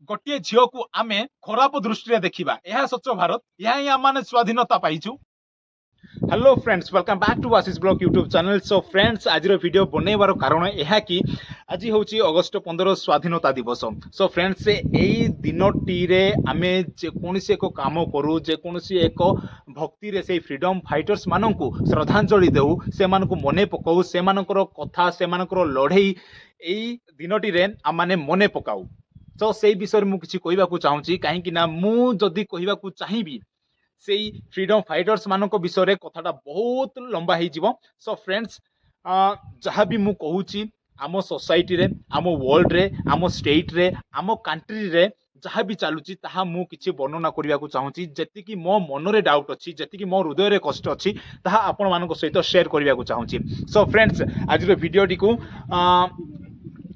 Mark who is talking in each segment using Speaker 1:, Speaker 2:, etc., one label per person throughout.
Speaker 1: गोटे झील को आम खराब दृष्टि देखा यह स्वच्छ भारत यह ही आम स्वाधीनता पाइचु। Hello friends, welcome back to Ashish blog YouTube channel. So friends, आज वीडियो बनइबार कारण यह कि आज हूँ अगस्ट 15 स्वाधीनता दिवस। सो फ्रेंड्स, यही दिनटी आम जेकोसी एक काम करूँ, जेकोसी एक भक्ति रे से फ्रीडम फाइटर्स मान श्रद्धांजलि देऊ, से मन पकाऊ, से कथा से लड़े यही दिनटी आम मैंने मन पकाऊ। तो से विषय मुझे कहवाक चाहूँगी कहीं मुझे कहवाक चाहिए से फ्रीडम फाइटर्स मान विषय कथाटा बहुत लंबा हो। सो फ्रेंड्स, जहाँ भी मु कहूँ आम सोसाइटी रे, आम वर्ल्ड रे, आम स्टेट रे, आम कंट्री रे जहाँ भी चलुची ताहा मु किछि वर्णना करने को चाहूँगी। जेतिकी मो मन रे डाउट अच्छी, जेतिकी मो हृदय रे कष्ट अच्छी, ताहा आपण मानक सहित शेयर करने को चाहूँगी। सो फ्रेंड्स, आज वीडियोटी को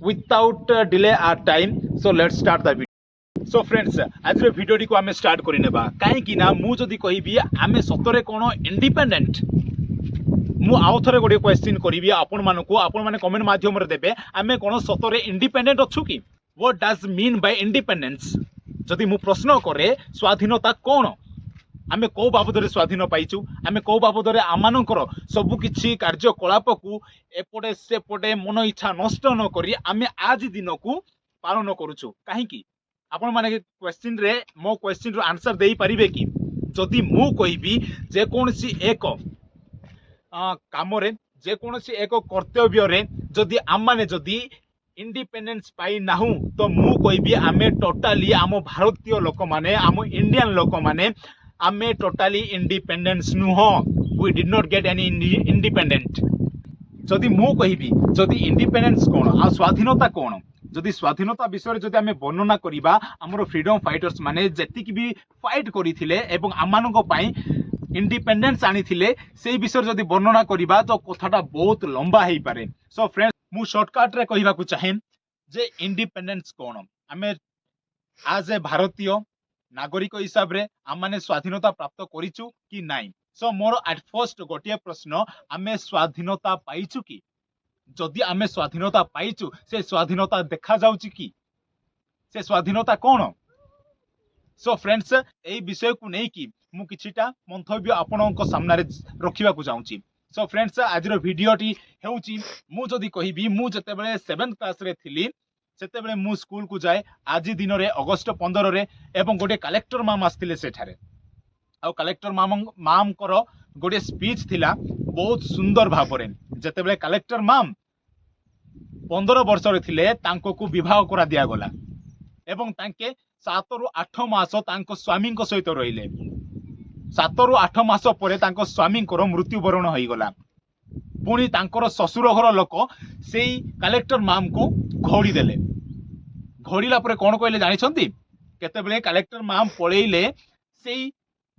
Speaker 1: without delay or time, so let's start the video. So friends, आज वीडियोटी को आम स्टार्ट करनेबा कहीं मुझे कहबी आम सतरे कौन इंडिपेंडेंट। मु आउ थे गोटे क्वेश्चन करी आपण मैंने कमेंट माध्यम देवे आम कौन सतरे इंडिपेंडेंट अच्छु कि? What does mean by independence? जदि मु प्रश्न करे स्वाधीनता कौन, आम कौ बाबद स्वाधीन पाइचु, आम कौ बाबद आमर सबकि कार्यकलाप को एपटे सेपटे मन इच्छा नष्ट न करी आम आज दिन को पालन करुचु। कहीं आपण माने क्वेश्चन रे मो क्वेश्चन रो आंसर देई परिबे कि? जदि मु कहबी जेकोसी एक काम रे, जेकोसी एक कर्तव्य रे जदि आम माने जदि इंडिपेंडेंस पाई नाहु, तो मु कहबी आमे टोटाली आम भारतीय लोक माने, आम इंडियन लोक माने आमे टोटाली इंडिपेंडेंस नुह। We did not get any independent. जदि मु कहबी जदि इंडिपेंडेंस कोन आ स्वाधीनता कोन, जदि स्वाधीनता विषय जदि आम वर्णना करवा आमर फ्रीडम फाइटर्स माने जेतिकी भी फाइट करथिले एवं आमानक पई इंडिपेंडेंस आनिथिले से विषय जदि वर्णना करवा तो कथाटा बहुत लंबा हो पारे। सो फ्रेंड्स, मु शॉर्टकट रे कहबा को चाहे जे इंडिपेंडेंस कोन, आम आज ए भारतीय नागरिक हिसाब रे आम माने स्वाधीनता प्राप्त करिचु कि नाई। सो मोर एट फर्स्ट गोटे प्रश्न, आम स्वाधीनता पाइचु कि? जदि आमे स्वाधीनता पाइचु, से स्वाधीनता देखा जाउची कि? से स्वाधीनता कौन? सो फ्रेंड्स, एई विषय को नहीं कि मु किछिटा मंतव्य आपनक सामने रखिबा को चाहूची। सो फ्रेंड्स, आज वीडियोटी हेउची मु जदि कहिबी मु जतेबेले 7th क्लास रे थिली सेतेबेले मु स्कूल को जाए आज दिन रे अगस्त 15 रे एवं गोटे कलेक्टर माम आस्थिले सेठारे। आ कलेक्टर माम कर गोटे स्पीच थिला बहुत सुंदर भावरे। जेतेबेले कलेक्टर माम 15 वर्ष थे को विवाह करा दिया गला एवं तांके 7 रु 8 मास तांको स्वामी सहित रहिले। 7 रु 8 मास पर तांको स्वामी मृत्युवरण हो गला। पुणी तांकर ससुर घर लोक से कलेक्टर माम को घोड़ी देले। घोड़ीला पर कौन कहले जानिछंती? केतेबेले कलेक्टर माम पळेइले से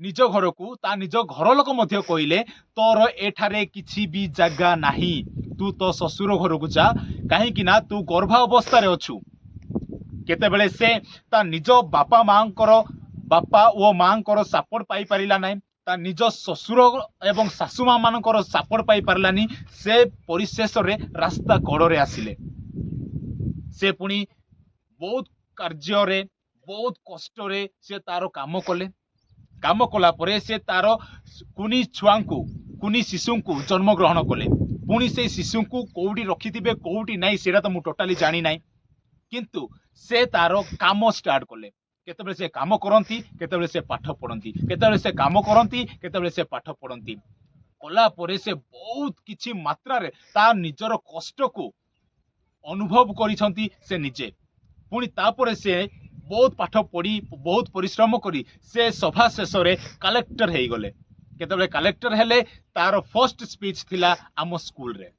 Speaker 1: निज घर को, ता निज घर लोक मध्य कहले तोर एठारे किछि भी जगह नाही, तू तो ससुर घर को जा, कहीं तू गर्भावस्था अच्छु। केतेबेले से ता निज बापा ओ माँ सपोर्ट पाई पारिला नहीं, ता निज ससुर एवं सासु माँ मान सपोर्ट पाई पारलानी। से परिशेष रे रास्ता कड़े आसिले। से पुणी बहुत कार्य रे, बहुत कष्ट रे से तार काम कले। काम कला परे से तार कुनी छुआ को, कुनी शिशु को जन्म ग्रहण कले। पुणी से शिशु को कौटी रखिथिबे कौटी नहीं सेटा तो मु टोटाली जानी नहीं, किंतु से तार काम स्टार्ट कले। केतेबेले से काम करंती, केतेबेले से पाठ पढ़ंती, केतेबेले से काम करंती, केतेबेले से पाठ पढ़ंती। कला परे से बहुत किछि मात्रा रे ता निजर कष्ट को अनुभव करिसंती से निजे। पुणी तापरे से बहुत पाठ पढ़ी, बहुत परिश्रम करी से सभा शेष रे कलेक्टर हे गले। केतेबेले कलेक्टर हेले तार फर्स्ट स्पीच थिला आम स्कूल रे।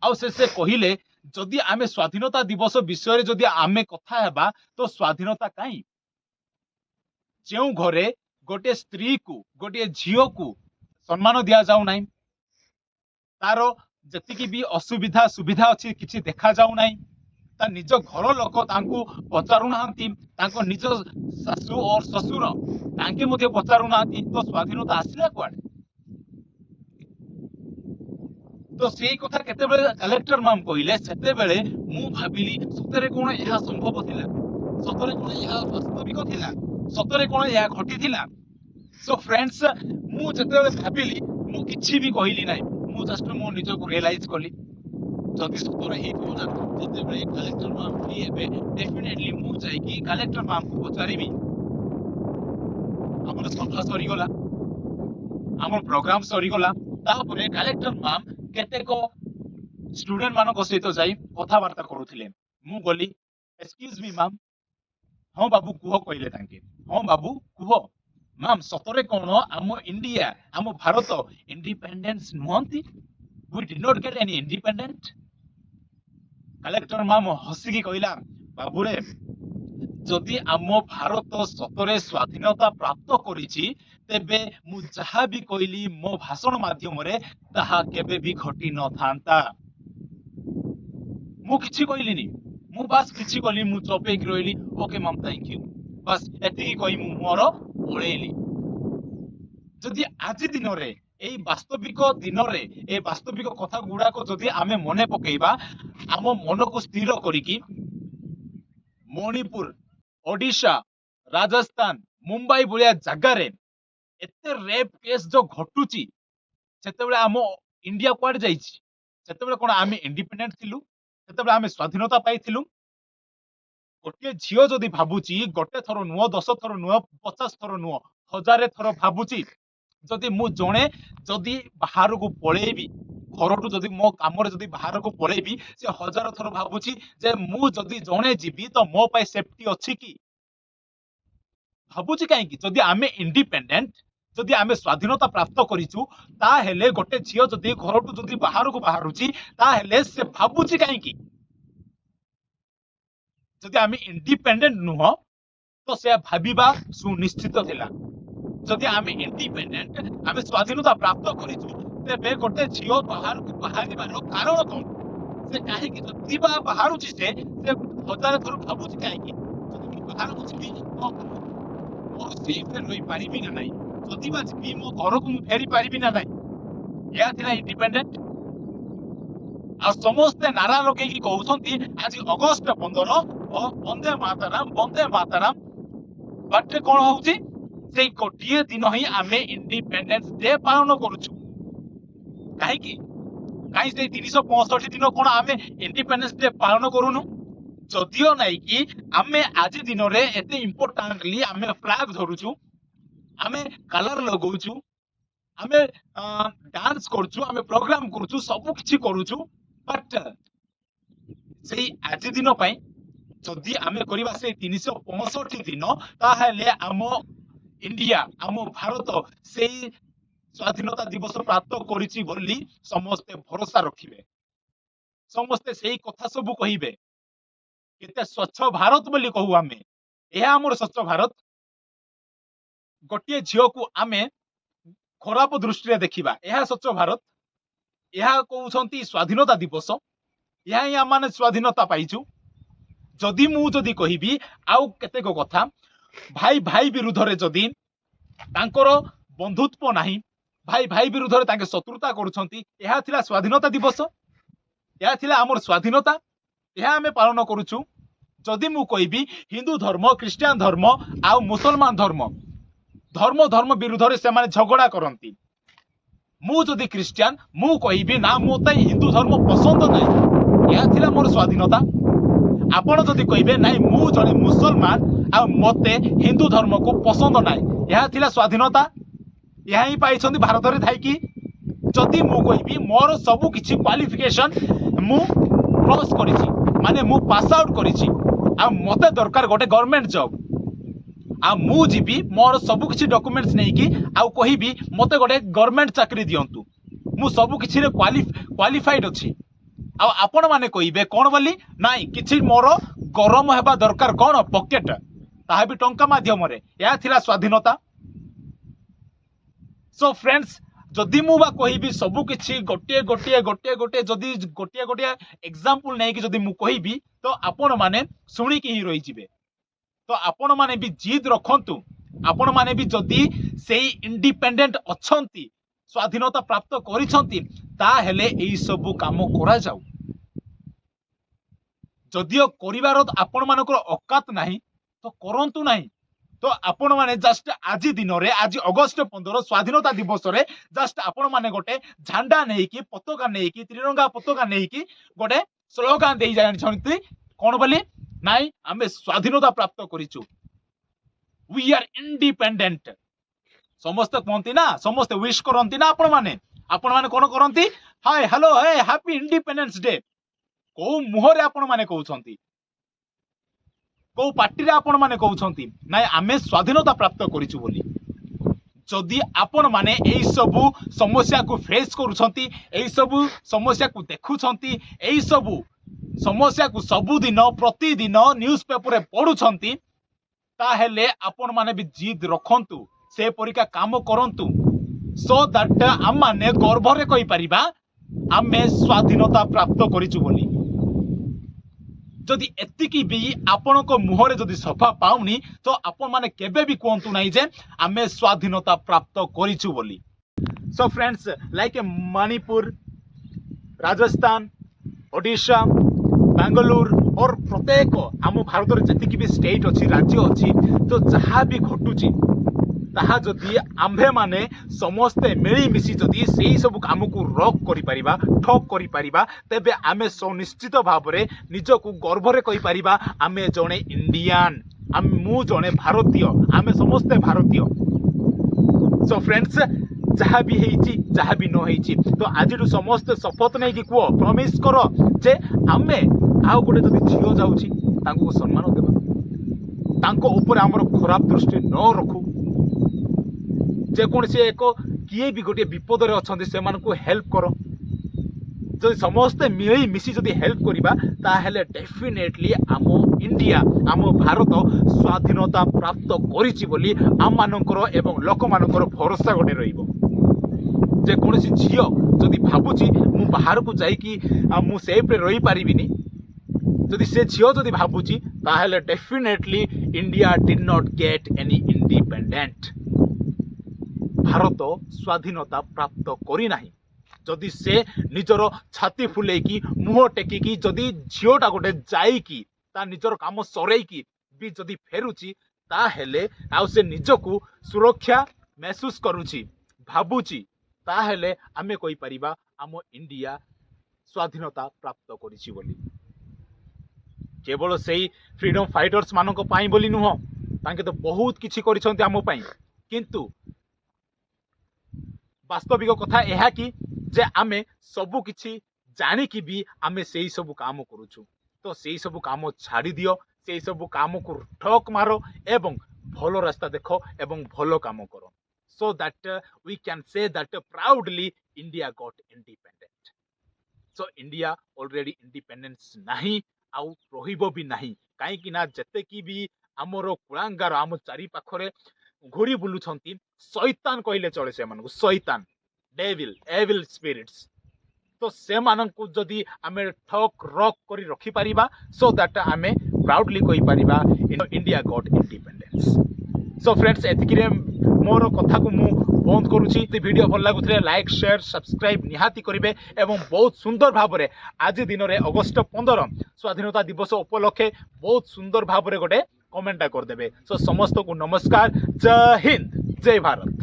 Speaker 1: आउ से कहिले जदि आमे स्वाधीनता दिवस विषय जदि आमे कथा हेबा तो स्वाधीनता काई? जेउ घरे गोटे स्त्री को, गोटे झियो को सम्मान दिया जाउ नाही, तार जतिकी भी असुविधा सुविधा अच्छी किछि देखा जाउ नाही, ता निज घर लोक तांको पचारू नाहंती, तांको निज सासु और ससुर तांके मध्ये पचारू नाहंती, तो स्वाधीनता आसिला कुआडे? तो से कथा केतेबेले कलेक्टर माम कहले सेतेबेले मु भाबिली सतरे कोन एहा संभव थिला। ସତରେ କଣ ଏହା ବାସ୍ତବିକ ଥିଲା? ସତରେ କଣ ଏହା ଘଟିଥିଲା? ସୋ ଫ୍ରେଣ୍ଡସ୍, ମୁଁ ଯେତେବେଳେ ଭାବିଲି ମୁଁ କିଛି ବି କହିଲି ନାହିଁ, ମୁଁ ଜଷ୍ଟ ମୋ ନିଜକୁ ରିୟଲାଇଜ କଲି ଯଦି ସତରେ ହେଇଥିବ ନା, ଯେତେବେଳେ କଲେକ୍ଟର ମ୍ୟାମ୍ ଫ୍ରି ହେବେ ଡେଫିନେଟଲି ମୁଁ ଯାଇକି କଲେକ୍ଟର ମ୍ୟାମ୍କୁ ପଚାରିବି। ଆମର ସଭା ସରିଗଲା, ଆମର ପ୍ରୋଗ୍ରାମ ସରିଗଲା, ତାପରେ କଲେକ୍ଟର ମ୍ୟାମ୍ କେତେକ ଷ୍ଟୁଡେଣ୍ଟ ମାନଙ୍କ ସହିତ ଯାଇ କଥାବାର୍ତ୍ତା କରୁଥିଲେ। ମୁଁ ଗଲି, ଏକ୍ସକ୍ୟୁଜ ମି ମ୍ୟାମ୍। ହଁ ବାବୁ କୁହ କହିଲେ ତାଙ୍କେ। ହଁ ବାବୁ କୁହ। ମ୍ୟାମ୍ ସତରେ କଣ ଆମ ଇଣ୍ଡିଆ, ଆମ ଭାରତ ଇଣ୍ଡିପେଣ୍ଡେନ୍ସ ନୁହନ୍ତି? we did not get any independent? Collector ma'am ହସିକି କହିଲା, ବାବୁରେ ଯଦି ଆମ ଭାରତ ସତରେ ସ୍ୱାଧୀନତା ପ୍ରାପ୍ତ କରିଛି, ତେବେ ମୁଁ ଯାହା ବି କହିଲି ମୋ ଭାଷଣ ମାଧ୍ୟମରେ ତାହା କେବେ ବି ଘଟି ନଥାନ୍ତା। ମୁଁ କିଛି କହିଲିନି, ମୁଁ ବାସ୍ କିଛି କଲି, ମୁଁ ଚୁପ ହେଇକି ରହିଲି। ଓକେ ମ୍ୟାମ୍ ଥ୍ୟାଙ୍କ ୟୁ, ବାସ୍ ଏତିକି କହି ମୁଁ ମୋର ପଳେଇଲି। ଯଦି ଆଜି ଦିନରେ, ଏଇ ବାସ୍ତବିକ ଦିନରେ, এই ବାସ୍ତବିକ କଥା ଗୁଡାକ ଯଦି ଆମେ ମନେ ପକେଇବା, ଆମ ମନକୁ ସ୍ଥିର କରିକି ମଣିପୁର, ଓଡିଶା, ରାଜସ୍ଥାନ, ମୁମ୍ବାଇ ଭଳିଆ ଜାଗାରେ ଏତେ ରେପ୍ କେସ୍ ଯୋଉ ଘଟୁଛି, ସେତେବେଳେ ଆମ ଇଣ୍ଡିଆ କୁଆଡେ ଯାଇଛି? ସେତେବେଳେ କଣ ଆମେ ଇଣ୍ଡିପେଣ୍ଡେଣ୍ଟ ଥିଲୁ? ସେତେବେଳେ ଆମେ ସ୍ୱାଧୀନତା ପାଇଥିଲୁ? ଗୋଟିଏ ଝିଅ ଯଦି ଭାବୁଛି, ଗୋଟେ ଥର ନୁହଁ, 10 ଥର ନୁହଁ, 50 ଥର ନୁହଁ, 1000 ଥର ଭାବୁଛି, ଯଦି ମୁଁ ଜଣେ ଯଦି ବାହାରକୁ ପଳେଇବି, ଘରଠୁ ଯଦି ମୋ କାମରେ ଯଦି ବାହାରକୁ ପଳେଇବି, ସେ 1000 ଥର ଭାବୁଛି ଯେ ମୁଁ ଯଦି ଜଣେ ଯିବି ତ ମୋ ପାଇଁ ସେଫଟି ଅଛି କି? ଭାବୁଛି କାହିଁକି? ଯଦି ଆମେ ଇଣ୍ଡିପେଣ୍ଡେଣ୍ଟ, ଯଦି ଆମେ ସ୍ୱାଧୀନତା ପ୍ରାପ୍ତ କରିଛୁ, ତାହେଲେ ଗୋଟେ ଝିଅ ଯଦି ଘରଠୁ ଯଦି ବାହାରକୁ ବାହାରୁଛି, ତାହେଲେ ସେ ଭାବୁଛି କାହିଁକି? ଯଦି ଆମେ ଇଣ୍ଡିପେଣ୍ଡେଣ୍ଟ ନୁହଁ ତ ସେ ଭାବିବା ସୁନିଶ୍ଚିତ ଥିଲା। ଯଦି ଆମେ ଇଣ୍ଡିପେଣ୍ଡେଣ୍ଟ, ଆମେ ସ୍ୱାଧୀନତା ପ୍ରାପ୍ତ କରିଛୁ, ତେବେ ଗୋଟେ ଝିଅ ବାହାରକୁ ବାହାରିବାର କାରଣ କଣ? ସେ କାହିଁକି ଯଦି ବା ବାହାରୁଛି, ସେ 1000 ଥର ଭାବୁଛି କାହିଁକି? ଯଦି ମୁଁ ବାହାରକୁ ଯିବି ମୋର ସେଫରେ ରହିପାରିବି ନା ନାହିଁ? ଯଦି ବା ଯିବି ମୋ ଘରକୁ ମୁଁ ଫେରି ପାରିବି ନା ନାହିଁ? ଏହା ଥିଲା ଇଣ୍ଡିପେଣ୍ଡେଣ୍ଟ। ଆଉ ସମସ୍ତେ ନାରା ଲଗେଇକି କହୁଛନ୍ତି ଆଜି ଅଗଷ୍ଟ 15 ବନ୍ଦେ ମାତରମ୍, ବନ୍ଦେ ମାତରମ୍। ବାଟରେ କଣ ହଉଛି? ସେଇ ଗୋଟିଏ ଦିନ ହିଁ ଆମେ ଇଣ୍ଡିପେଣ୍ଡେନ୍ସ ଡେ ପାଳନ କରୁଛୁ। କାହିଁକି? କାହିଁ ସେଇ 365 ଦିନ କଣ ଆମେ ଇଣ୍ଡିପେଣ୍ଡେନ୍ସ ଡେ ପାଳନ କରୁନୁ? ଯଦିଓ ନାଇଁ କି ଆମେ ଆଜି ଦିନରେ ଏତେ ଇମ୍ପୋର୍ଟାଣ୍ଟଲି ଆମେ ଫ୍ଲାଗ ଧରୁଛୁ, ଆମେ କଲର ଲଗାଉଛୁ, ଆମେ ଡାନ୍ସ କରୁଛୁ, ଆମେ ପ୍ରୋଗ୍ରାମ କରୁଛୁ, ସବୁ କିଛି କରୁଛୁ, ବଟ୍ ସେଇ ଆଜି ଦିନ ପାଇଁ ଯଦି ଆମେ କରିବା ସେଇ 365 ଦିନ, ତାହେଲେ ଆମ ଇଣ୍ଡିଆ, ଆମ ଭାରତ ସେଇ ସ୍ୱାଧୀନତା ଦିବସ ପ୍ରାପ୍ତ କରିଛି ବୋଲି ସମସ୍ତେ ଭରସା ରଖିବେ, ସମସ୍ତେ ସେଇ କଥା ସବୁ କହିବେ। କେତେ ସ୍ୱଚ୍ଛ ଭାରତ ବୋଲି କହୁ ଆମେ, ଏହା ଆମର ସ୍ୱଚ୍ଛ ଭାରତ। ଗୋଟିଏ ଝିଅକୁ ଆମେ ଖରାପ ଦୃଷ୍ଟିରେ ଦେଖିବା, ଏହା ସ୍ୱଚ୍ଛ ଭାରତ? ଏହା କହୁଛନ୍ତି ସ୍ୱାଧୀନତା ଦିବସ, ଏହା ହିଁ ଆମେ ସ୍ୱାଧୀନତା ପାଇଛୁ। ଯଦି ମୁଁ ଯଦି କହିବି ଆଉ କେତେକ କଥା, ଭାଇ ଭାଇ ବିରୁଦ୍ଧରେ ଯଦି ତାଙ୍କର ବନ୍ଧୁତ୍ୱ ନାହିଁ, ଭାଇ ଭାଇ ବିରୁଦ୍ଧରେ ତାଙ୍କେ ଶତ୍ରୁତା କରୁଛନ୍ତି, ଏହା ଥିଲା ସ୍ୱାଧୀନତା ଦିବସ? ଏହା ଥିଲା ଆମର ସ୍ୱାଧୀନତା? ଏହା ଆମେ ପାଳନ କରୁଛୁ। ଯଦି ମୁଁ କହିବି ହିନ୍ଦୁ ଧର୍ମ, ଖ୍ରୀଷ୍ଟିଆନ ଧର୍ମ ଆଉ ମୁସଲମାନ ଧର୍ମ, ଧର୍ମ ଧର୍ମ ବିରୁଦ୍ଧରେ ସେମାନେ ଝଗଡା କରନ୍ତି। ମୁଁ ଯଦି ଖ୍ରୀଷ୍ଟିଆନ, ମୁଁ କହିବି ନା ମୋତେ ହିନ୍ଦୁ ଧର୍ମ ପସନ୍ଦ ନାହିଁ, ଏହା ଥିଲା ମୋର ସ୍ୱାଧୀନତା। ଆପଣ ଯଦି କହିବେ ନାଇଁ ମୁଁ ଜଣେ ମୁସଲମାନ ଆଉ ମୋତେ ହିନ୍ଦୁ ଧର୍ମକୁ ପସନ୍ଦ ନାହିଁ, ଏହା ଥିଲା ସ୍ୱାଧୀନତା? ଏହା ହିଁ ପାଇଛନ୍ତି ଭାରତରେ ଥାଇକି। ଯଦି ମୁଁ କହିବି ମୋର ସବୁ କିଛି କ୍ୱାଲିଫିକେସନ ମୁଁ କ୍ରସ୍ କରିଛି, ମାନେ ମୁଁ ପାସ୍ ଆଉଟ୍ କରିଛି, ଆଉ ମୋତେ ଦରକାର ଗୋଟେ ଗଭର୍ଣ୍ଣମେଣ୍ଟ ଜବ୍, ଆଉ ମୁଁ ଯିବି ମୋର ସବୁ କିଛି ଡକୁମେଣ୍ଟସ ନେଇକି ଆଉ କହିବି ମୋତେ ଗୋଟେ ଗଭର୍ଣ୍ଣମେଣ୍ଟ ଚାକିରି ଦିଅନ୍ତୁ, ମୁଁ ସବୁ କିଛିରେ କ୍ୱାଲିଫାଇଡ୍ ଅଛି, ଆଉ ଆପଣ ମାନେ କହିବେ କଣ ବୋଲି? ନାଇଁ କିଛି ମୋର ଗରମ ହେବା ଦରକାର, କଣ ପକେଟ, ତାହା ବି ଟଙ୍କା ମାଧ୍ୟମରେ। ଏହା ଥିଲା ସ୍ୱାଧୀନତା? ସୋ ଫ୍ରେଣ୍ଡସ୍, ଯଦି ମୁଁ ବା କହିବି ସବୁ କିଛି ଗୋଟିଏ ଗୋଟିଏ ଗୋଟିଏ ଗୋଟିଏ ଯଦି ଗୋଟିଏ ଗୋଟିଏ ଏକ୍ସାମ୍ପଲ ନେଇକି ଯଦି ମୁଁ କହିବି, ତ ଆପଣ ମାନେ ଶୁଣିକି ହିଁ ରହିଯିବେ। ତ ଆପଣ ମାନେ ବି ଜିଦ୍ ରଖନ୍ତୁ, ଆପଣ ମାନେ ବି ଯଦି ସେଇ ଇଣ୍ଡିପେଣ୍ଡେଣ୍ଟ ଅଛନ୍ତି, ସ୍ୱାଧୀନତା ପ୍ରାପ୍ତ କରିଛନ୍ତି, ତାହେଲେ ଏଇ ସବୁ କାମ କରାଯାଉ। ଯଦିଓ କରିବାର ଆପଣ ମାନଙ୍କର ଅକାତ ନାହିଁ, तो करंतु नाही। तो आपण माने जस्ट आज दिन रे आज अगस्त 15 स्वाधीनता दिवस रे जस्ट आपण माने गोटे झंडा नहीं कि पताका नहीं कि त्रिरंगा पताका नहीं कि गोटे स्लोगान दे जानि छथि कोन बोली नाइ आमे स्वाधीनता प्राप्त करिछु वी आर इंडिपेंडेंट समस्त कहती ना समस्त विश करती ना आपण माने कोन करती हाय हेलो हे हैप्पी इंडिपेंडेंस डे को मुहरे आपण माने कहउछंती को पार्टी रे आपण माने कहउछंती नाइ आमे स्वाधीनता प्राप्त करिछु बोली जदि आपण माने एई सब समस्या को फेस करूछंती एई सब समस्या को देखुछंती एई सब समस्या को सबुदिन प्रतिदिन न्यूज पेपर रे पढुछंती ताहेले आपण माने भी जिद रखंतु से परिका काम करंतु सो दैट आम माने गर्व रे कहि परिबा आमे स्वाधीनता प्राप्त करिछु बोली जदि एतिकी भी आपण को मुहरे जदि सफा पाउनी तो आपण माने केबे भी कहंतु नाही जे आमे स्वाधीनता प्राप्त करिछु बोली। So friends like Manipur Rajasthan Odisha Bengaluru और प्रत्येक आम भारत जी भी स्टेट अच्छी राज्य अच्छी तो जहाँ भी घटुची ताहा जदि आम्भे माने समस्ते मिलीमिशि जदि सेही सब काम को रॉक करि परिबा ठप करि परिबा तेबे आमे सुनिश्चित भाव में निजको गर्व रे कहि परिबा आमे जणे इंडियन मु जणे भारतीय आमे समस्ते भारतीय। सो फ्रेंड्स जहाँ भी हेची जहाँ भी न हेची तो आज समस्त शपथ नहीं कि कुह प्रमिस कर जे आमे आउ गोटे जदि झियो जाउची तांको सम्मान देबा तांको ऊपर हमर खराब दृष्टि न रखू जेकोसी एक किए भी गोटे विपद रे अछंती सेमान को हेल्प करो जदि समस्ते मिली मिसी जदि हेल्प करिबा ताहेले डेफिनेटली आम इंडिया आम भारत स्वाधीनता प्राप्त करिछि बोली आम मानकर एवं लोक मानकर भरोसा गोटे रहिबो जेकोसी झियो जदि भाबुची मु बाहर को जाई कि मु सेफ रे रही पारिबिनी जदि से झियो जदि भाबुची ताहेले definitely India did not get any independent Bharat स्वाधीनता प्राप्त करी नाही जदि से निजर छाती फुलेकी मुह टेकिकी जदि झियोटा गोटे जाइकी ता निजर काम सरेकी भी जदि फेरुची ताहेले आउ से निजको सुरक्षा महसूस करूची भाबुची ताहेले आमे कहि परिबा आम इंडिया स्वाधीनता प्राप्त करिछि बोली केवल सेही फ्रीडम फाइटर्स मानक पाई बोली नुह तांके तो बहुत किछि करिसंती आम पाई किंतु वास्तविक कथा यह कि जे आमे सबु किछि जानिकी भी आमे सेही सब काम करूछु तो सेही सब काम छाड़ी दियो सेही सब काम को ठक मारो एवं भलो रास्ता देखो एवं भलो काम करो so that we can say that proudly India got independent. So India already independence नहीं आउ रहिबो भी नहीं काई कि ना जते की भी हमरो कुलांगार हम चारि पाखरे घुरी बुलुछंती शैतान कहले चले से मानको शैतान डेविल एविल स्पिरिट्स तो से माननको जदि आमे ठक रॉक करी रखी परिबा सो दैट आमे प्राउडली कहि परिबा India got independence. So friends एतिकिरे मोर कथा को मु बंद करूची वीडियो भल लागुथले लाइक शेयर सब्सक्राइब निहाती करिवे एवं बहुत सुंदर भाव में आज दिन में अगस्त 15 स्वाधीनता दिवस उपलक्षे बहुत सुंदर भाव में गोटे कमेंटा करदेवे। सो समस्त को नमस्कार जय हिंद जय भारत।